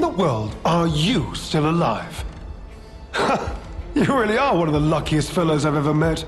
the world are you still alive? You really are one of the luckiest fellows I've ever met.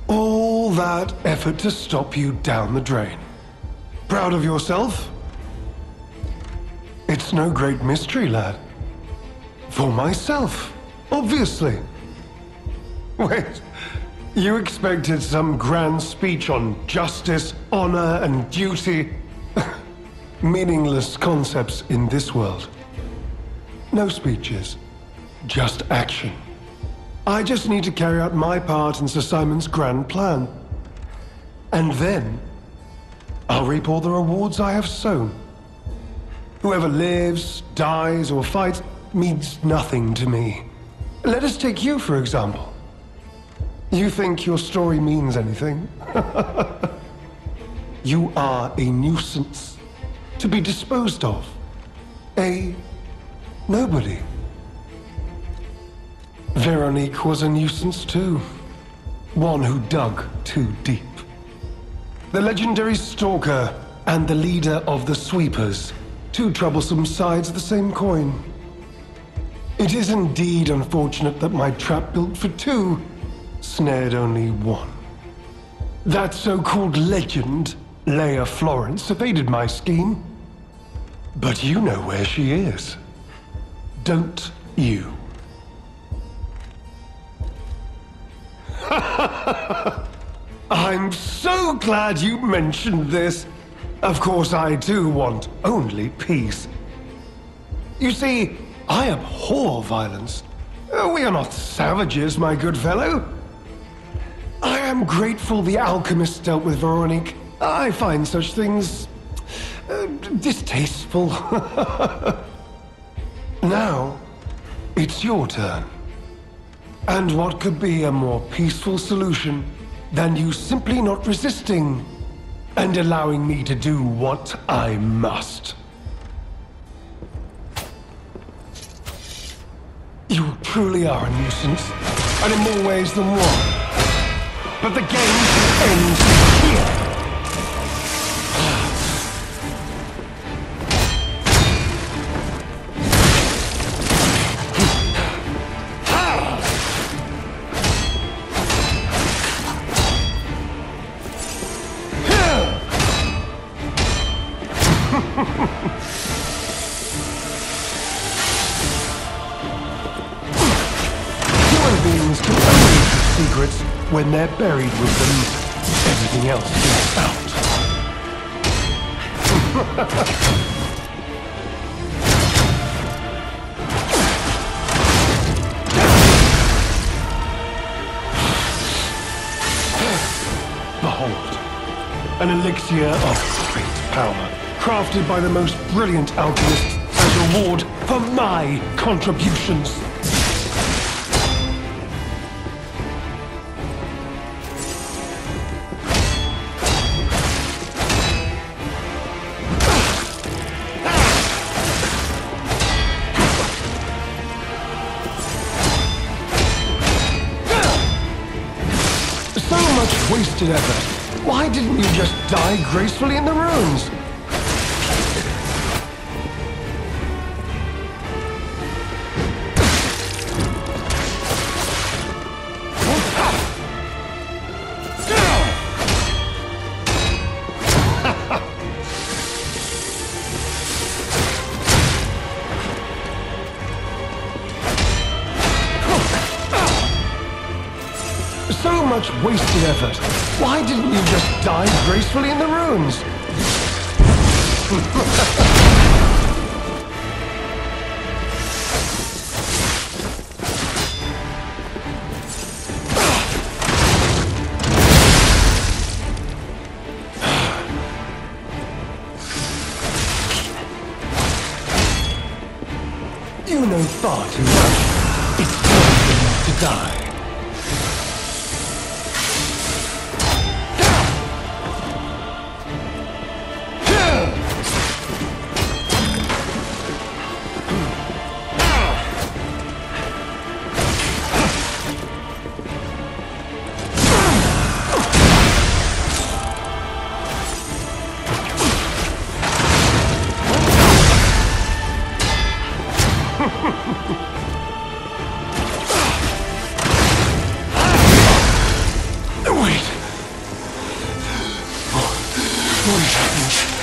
All that effort to stop you down the drain. Proud of yourself? It's no great mystery, lad. For myself, obviously. Wait, you expected some grand speech on justice, honor, and duty? Meaningless concepts in this world. No speeches, just action. I just need to carry out my part in Sir Simon's grand plan. And then, I'll reap all the rewards I have sown. Whoever lives, dies, or fights means nothing to me. Let us take you, for example. You think your story means anything? You are a nuisance, to be disposed of. A nobody. Veronique was a nuisance too. One who dug too deep. The legendary stalker and the leader of the sweepers. Two troublesome sides of the same coin. It is indeed unfortunate that my trap built for two snared only one. That so-called legend, Leia Florence, evaded my scheme. But you know where she is. Don't you? I'm so glad you mentioned this. Of course, I too want only peace. You see, I abhor violence. We are not savages, my good fellow. I am grateful the alchemist dealt with Veronique. I find such things distasteful. Now, it's your turn. And what could be a more peaceful solution than you simply not resisting and allowing me to do what I must? You truly are a nuisance, and in more ways than one. But the game ends here. Human beings can only keep secrets when they're buried with them. Everything else gets out. Behold, an elixir of great power, crafted by the most brilliant alchemists as reward for my contributions. So much wasted effort. Why didn't you just die gracefully in the ruins? So much wasted effort. Why didn't you just die gracefully in the ruins? You know far too much. It's time for you to die. What is happening?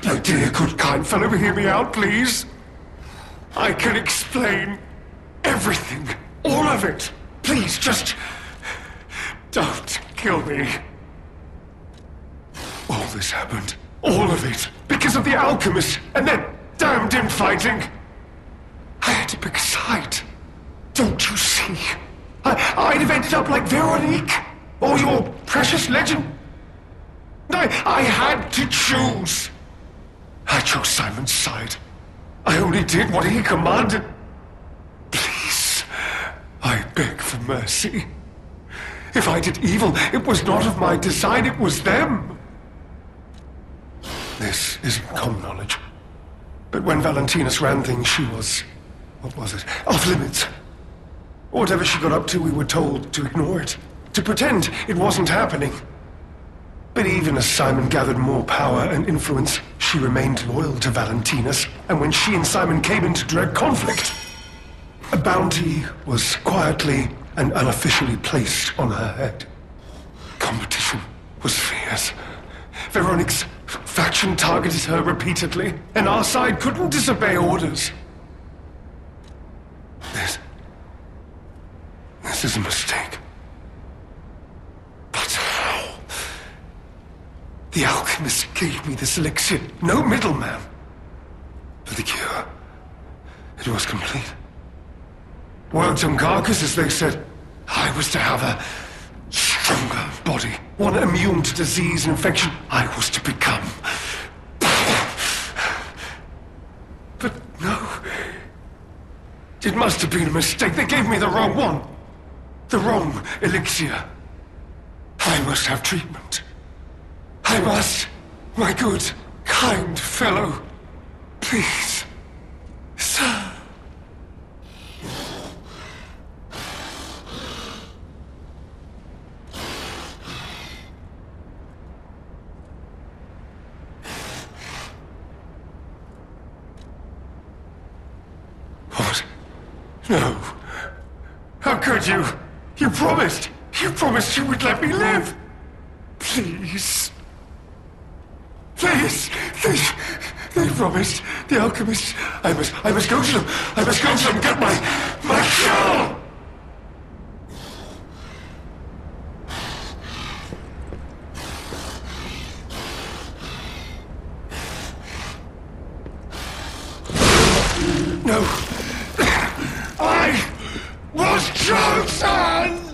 My dear, good, kind fellow, hear me out, please. I can explain everything, all of it. Please, just don't kill me. All this happened, all of it, because of the alchemist and their damned infighting. I had to pick a side. Don't you see? I'd have ended up like Veronique, or your precious legend. I had to choose. I chose Simon's side. I only did what he commanded. Please, I beg for mercy. If I did evil, it was not of my design, it was them. This isn't common knowledge. But when Valentinus ran things, she was, what was it, off limits. Whatever she got up to, we were told to ignore it, to pretend it wasn't happening. But even as Simon gathered more power and influence, she remained loyal to Valentinus, and when she and Simon came into direct conflict, a bounty was quietly and unofficially placed on her head. Competition was fierce. Veronique's faction targeted her repeatedly, and our side couldn't disobey orders. This is a mistake. But how? The alchemist gave me this elixir, no middleman. For the cure, it was complete. Worked on carcasses, they said. I was to have a stronger body, one immune to disease and infection. I was to become. But no. It must have been a mistake. They gave me the wrong one. The wrong elixir. I must have treatment. I must. My good, kind fellow. Please. Sir. What? No. How could you? You promised. You promised you would let me live. Please. Please! They promised. The alchemists. I must go to them. I must go to them and get my cure! No! I was chosen!